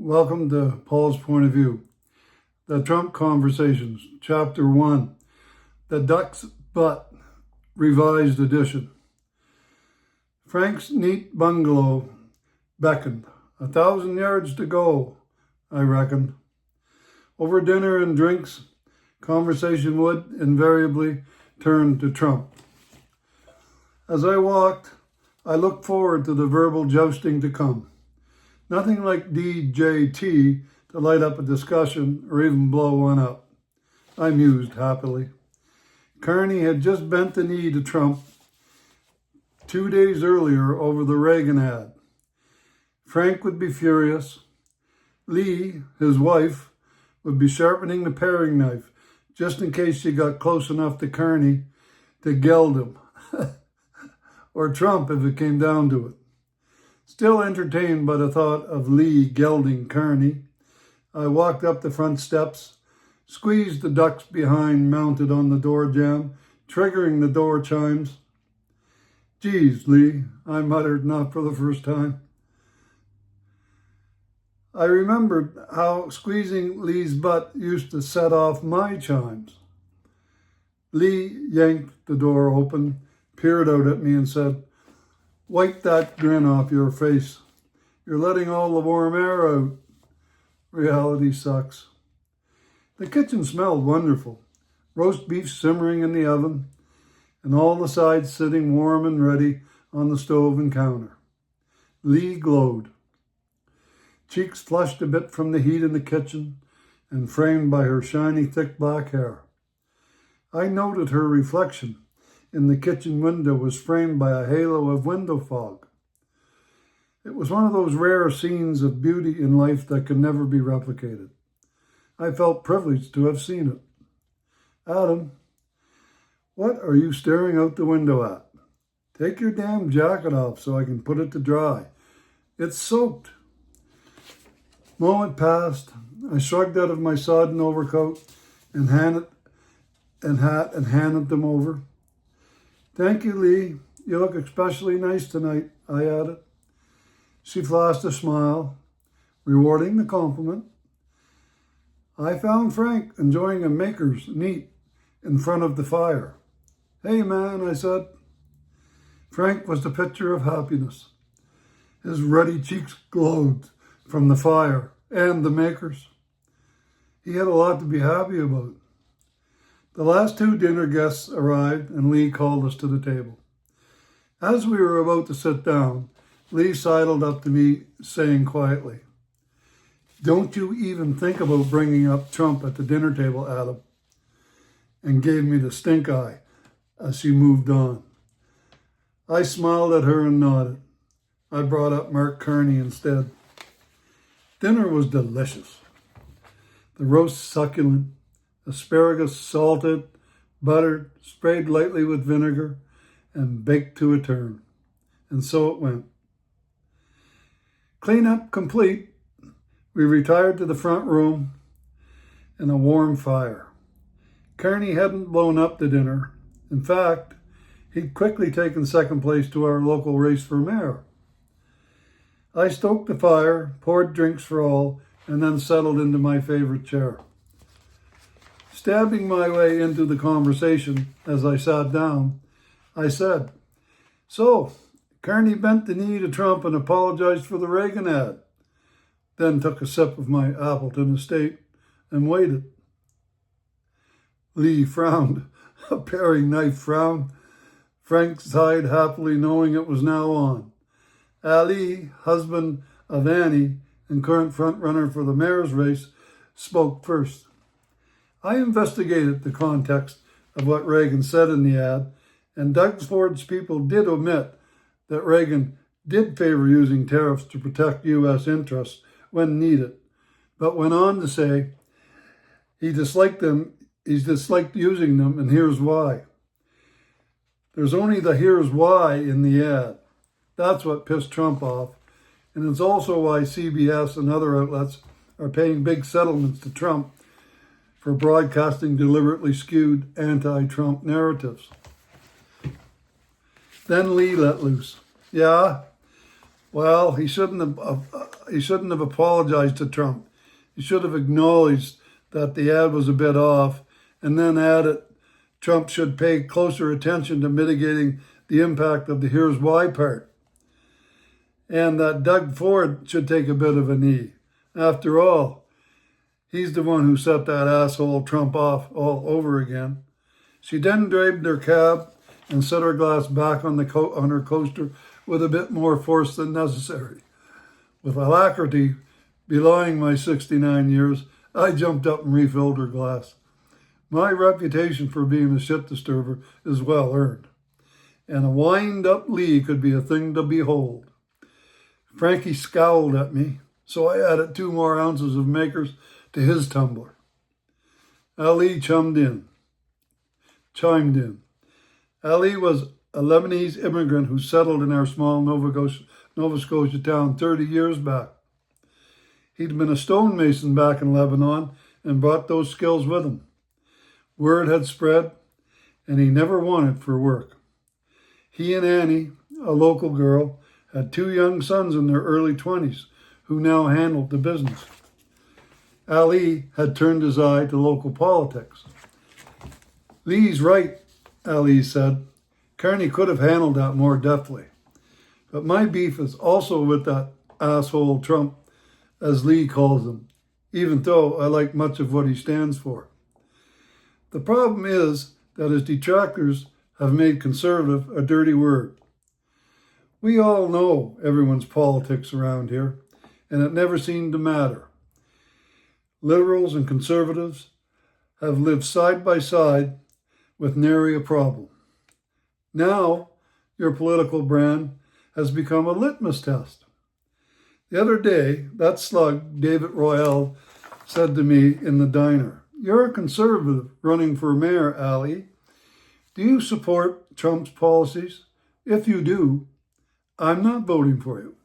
Welcome to Paul's Point of View. The Trump Conversations, Chapter 1, The Duck's Butt, Revised Edition. Frank's neat bungalow beckoned. 1,000 yards to go, I reckoned. Over dinner and drinks, conversation would invariably turn to Trump. As I walked, I looked forward to the verbal jousting to come. Nothing like DJT to light up a discussion or even blow one up. I mused happily. Carney had just bent the knee to Trump 2 days earlier over the Reagan ad. Frank would be furious. Lee, his wife, would be sharpening the paring knife just in case she got close enough to Carney to geld him. Or Trump if it came down to it. Still entertained by the thought of Lee gelding Carney, I walked up the front steps, squeezed the ducks behind mounted on the door jamb, triggering the door chimes. "Geez, Lee," I muttered, not for the first time. I remembered how squeezing Lee's butt used to set off my chimes. Lee yanked the door open, peered out at me and said, "Wipe that grin off your face. You're letting all the warm air out. Reality sucks." The kitchen smelled wonderful. Roast beef simmering in the oven, and all the sides sitting warm and ready on the stove and counter. Lee glowed. Cheeks flushed a bit from the heat in the kitchen and framed by her shiny, thick black hair. I noted her reflection in the kitchen window was framed by a halo of window fog. It was one of those rare scenes of beauty in life that can never be replicated. I felt privileged to have seen it. "Adam, what are you staring out the window at? Take your damn jacket off so I can put it to dry. It's soaked." Moment passed. I shrugged out of my sodden overcoat and hat and handed them over. "Thank you, Lee. You look especially nice tonight," I added. She flashed a smile, rewarding the compliment. I found Frank enjoying a Maker's neat in front of the fire. "Hey, man," I said. Frank was the picture of happiness. His ruddy cheeks glowed from the fire and the Makers. He had a lot to be happy about. The last 2 dinner guests arrived, and Lee called us to the table. As we were about to sit down, Lee sidled up to me, saying quietly, "Don't you even think about bringing up Trump at the dinner table, Adam," and gave me the stink eye as she moved on. I smiled at her and nodded. I brought up Mark Carney instead. Dinner was delicious. The roast succulent, asparagus salted, buttered, sprayed lightly with vinegar, and baked to a turn. And so it went. Cleanup complete, we retired to the front room and a warm fire. Carney hadn't blown up the dinner. In fact, he'd quickly taken second place to our local race for mayor. I stoked the fire, poured drinks for all, and then settled into my favorite chair. Stabbing my way into the conversation as I sat down, I said, "So, Carney bent the knee to Trump and apologized for the Reagan ad." Then took a sip of my Appleton Estate and waited. Lee frowned, a paring knife frown. Frank sighed happily, knowing it was now on. Ali, husband of Annie and current front-runner for the mayor's race, spoke first. I investigated the context of what Reagan said in the ad, and Doug Ford's people did omit that Reagan did favor using tariffs to protect U.S. interests when needed, but went on to say he's disliked using them, and here's why. There's only the "here's why" in the ad. That's what pissed Trump off, and it's also why CBS and other outlets are paying big settlements to Trump for broadcasting deliberately skewed anti-Trump narratives. Then Lee let loose. "Yeah, Well, he shouldn't have apologized to Trump. He should have acknowledged that the ad was a bit off and then added Trump should pay closer attention to mitigating the impact of the here's why part. And that Doug Ford should take a bit of a knee. After all, he's the one who set that asshole Trump off all over again. She then dragged her cab and set her glass back on her coaster with a bit more force than necessary. With alacrity belying my 69 years, I jumped up and refilled her glass. My reputation for being a shit disturber is well earned, and a wind-up Lee could be a thing to behold. Frankie scowled at me, so I added 2 more ounces of Makers to his tumbler. Ali chimed in. Ali was a Lebanese immigrant who settled in our small Nova Scotia town 30 years back. He'd been a stonemason back in Lebanon and brought those skills with him. Word had spread, and he never wanted for work. He and Annie, a local girl, had 2 young sons in their early 20s who now handled the business. Ali had turned his eye to local politics. Lee's right, Ali said. Carney could have handled that more deftly. But my beef is also with that asshole Trump, as Lee calls him, even though I like much of what he stands for. The problem is that his detractors have made conservative a dirty word. We all know everyone's politics around here, and it never seemed to matter. Liberals and conservatives have lived side by side with nary a problem. Now, your political brand has become a litmus test. The other day, that slug, David Royale, said to me in the diner, "You're a conservative running for mayor, Ali. Do you support Trump's policies? If you do, I'm not voting for you."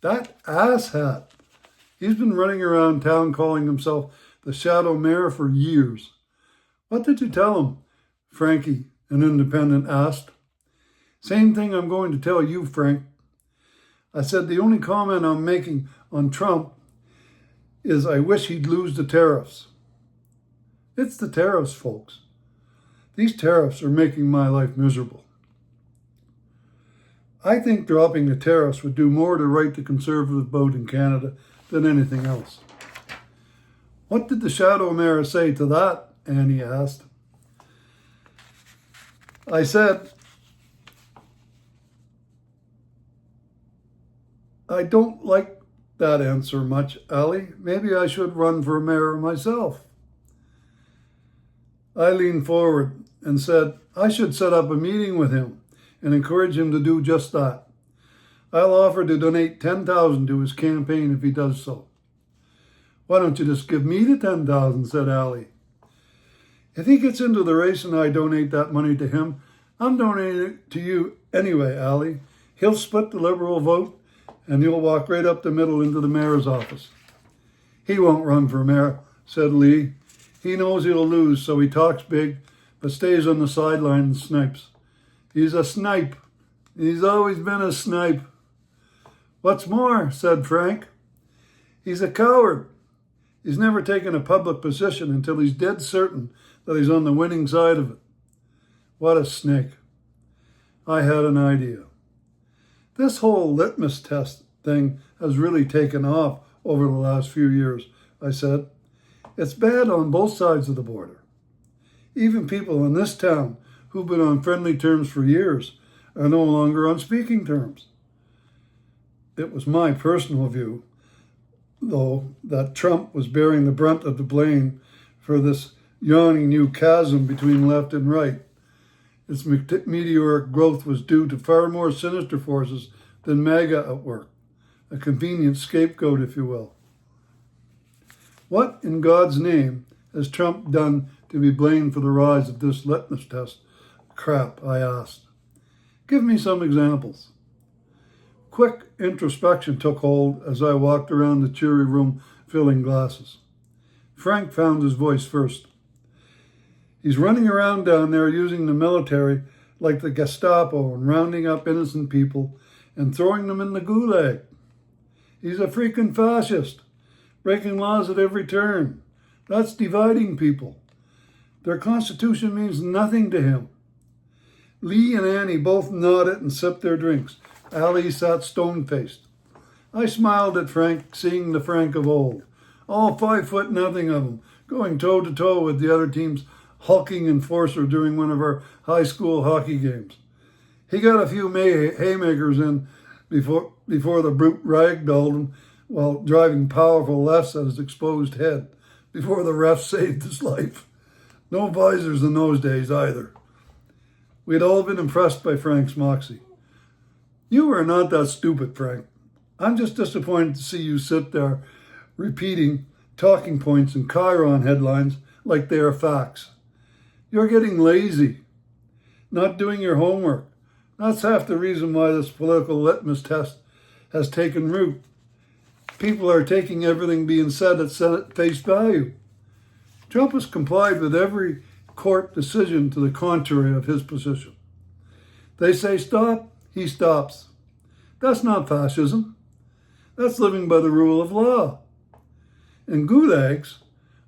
That asshat. He's been running around town calling himself the shadow mayor for years. What did you tell him? Frankie, an independent, asked. Same thing I'm going to tell you, Frank. I said the only comment I'm making on Trump is I wish he'd lose the tariffs. It's the tariffs, folks. These tariffs are making my life miserable. I think dropping the tariffs would do more to right the conservative vote in Canada than anything else. What did the shadow mayor say to that? Annie asked. I said, I don't like that answer much, Ali. Maybe I should run for mayor myself. I leaned forward and said, I should set up a meeting with him and encourage him to do just that. I'll offer to donate $10,000 to his campaign if he does so. Why don't you just give me the $10,000, said Ali. If he gets into the race and I donate that money to him, I'm donating it to you anyway, Ali. He'll split the Liberal vote and you'll walk right up the middle into the mayor's office. He won't run for mayor, said Lee. He knows he'll lose, so he talks big, but stays on the sideline and snipes. He's a snipe. He's always been a snipe. What's more, said Frank, he's a coward. He's never taken a public position until he's dead certain that he's on the winning side of it. What a snake. I had an idea. This whole litmus test thing has really taken off over the last few years, I said. It's bad on both sides of the border. Even people in this town who've been on friendly terms for years are no longer on speaking terms. It was my personal view, though, that Trump was bearing the brunt of the blame for this yawning new chasm between left and right. Its meteoric growth was due to far more sinister forces than MAGA at work, a convenient scapegoat, if you will. What in God's name has Trump done to be blamed for the rise of this litmus test crap, I asked. Give me some examples. Quick introspection took hold as I walked around the cheery room filling glasses. Frank found his voice first. He's running around down there using the military like the Gestapo and rounding up innocent people and throwing them in the gulag. He's a freaking fascist, breaking laws at every turn. That's dividing people. Their constitution means nothing to him. Lee and Annie both nodded and sipped their drinks. Allie sat stone-faced. I smiled at Frank, seeing the Frank of old. All 5'0" of him, going toe-to-toe with the other team's hulking enforcer during one of our high school hockey games. He got a few haymakers in before the brute ragdolled him while driving powerful lefts at his exposed head, before the ref saved his life. No visors in those days either. We'd all been impressed by Frank's moxie. You are not that stupid, Frank. I'm just disappointed to see you sit there repeating talking points and Chiron headlines like they are facts. You're getting lazy, not doing your homework. That's half the reason why this political litmus test has taken root. People are taking everything being said at face value. Trump has complied with every court decision to the contrary of his position. They say stop, he stops. That's not fascism. That's living by the rule of law. And gulags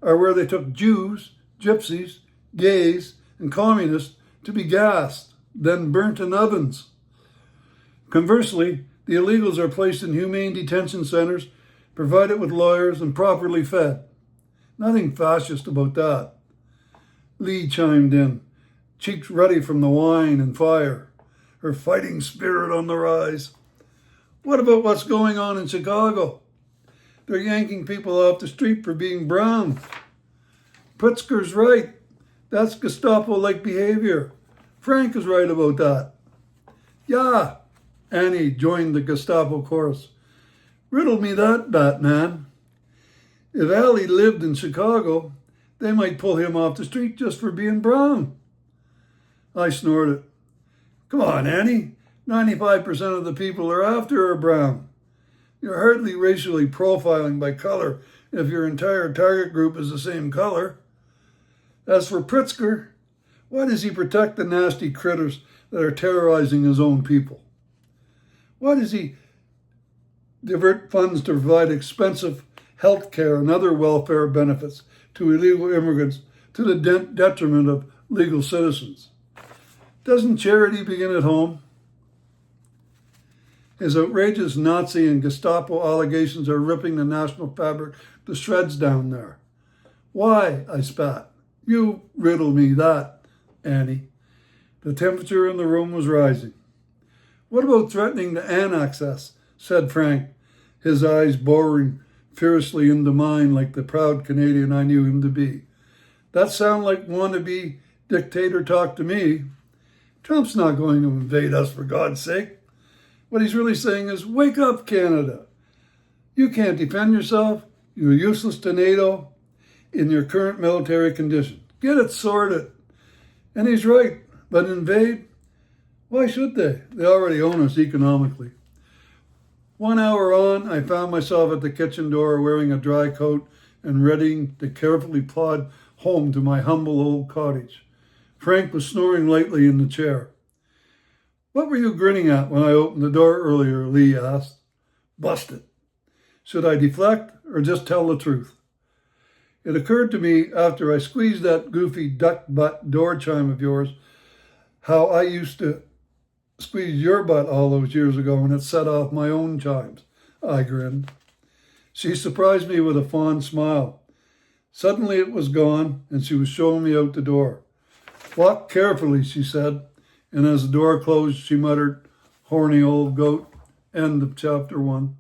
are where they took Jews, gypsies, gays, and communists to be gassed, then burnt in ovens. Conversely, the illegals are placed in humane detention centers, provided with lawyers, and properly fed. Nothing fascist about that. Lee chimed in, cheeks ruddy from the wine and fire, her fighting spirit on the rise. What about what's going on in Chicago? They're yanking people off the street for being brown. Pritzker's right. That's Gestapo-like behavior. Frank is right about that. Yeah, Annie joined the Gestapo chorus. Riddle me that, Batman. If Allie lived in Chicago, they might pull him off the street just for being brown. I snorted. Come on, Annie. 95% of the people are after are brown. You're hardly racially profiling by color if your entire target group is the same color. As for Pritzker, why does he protect the nasty critters that are terrorizing his own people? Why does he divert funds to provide expensive health care and other welfare benefits to illegal immigrants to the detriment of legal citizens? Doesn't charity begin at home? His outrageous Nazi and Gestapo allegations are ripping the national fabric to shreds down there. Why? I spat. You riddle me that, Annie. The temperature in the room was rising. What about threatening to annex us? Said Frank, his eyes boring fiercely into mine like the proud Canadian I knew him to be. That sound like wannabe dictator talk to me. Trump's not going to invade us, for God's sake. What he's really saying is, wake up, Canada. You can't defend yourself. You're useless to NATO in your current military condition. Get it sorted. And he's right, but invade? Why should they? They already own us economically. 1 hour on, I found myself at the kitchen door wearing a dry coat and ready to carefully plod home to my humble old cottage. Frank was snoring lightly in the chair. What were you grinning at when I opened the door earlier? Lee asked. Busted. Should I deflect or just tell the truth? It occurred to me after I squeezed that goofy duck butt door chime of yours how I used to squeeze your butt all those years ago and it set off my own chimes. I grinned. She surprised me with a fond smile. Suddenly it was gone and she was showing me out the door. Walk carefully, she said, and as the door closed, she muttered, horny old goat. End of chapter 1.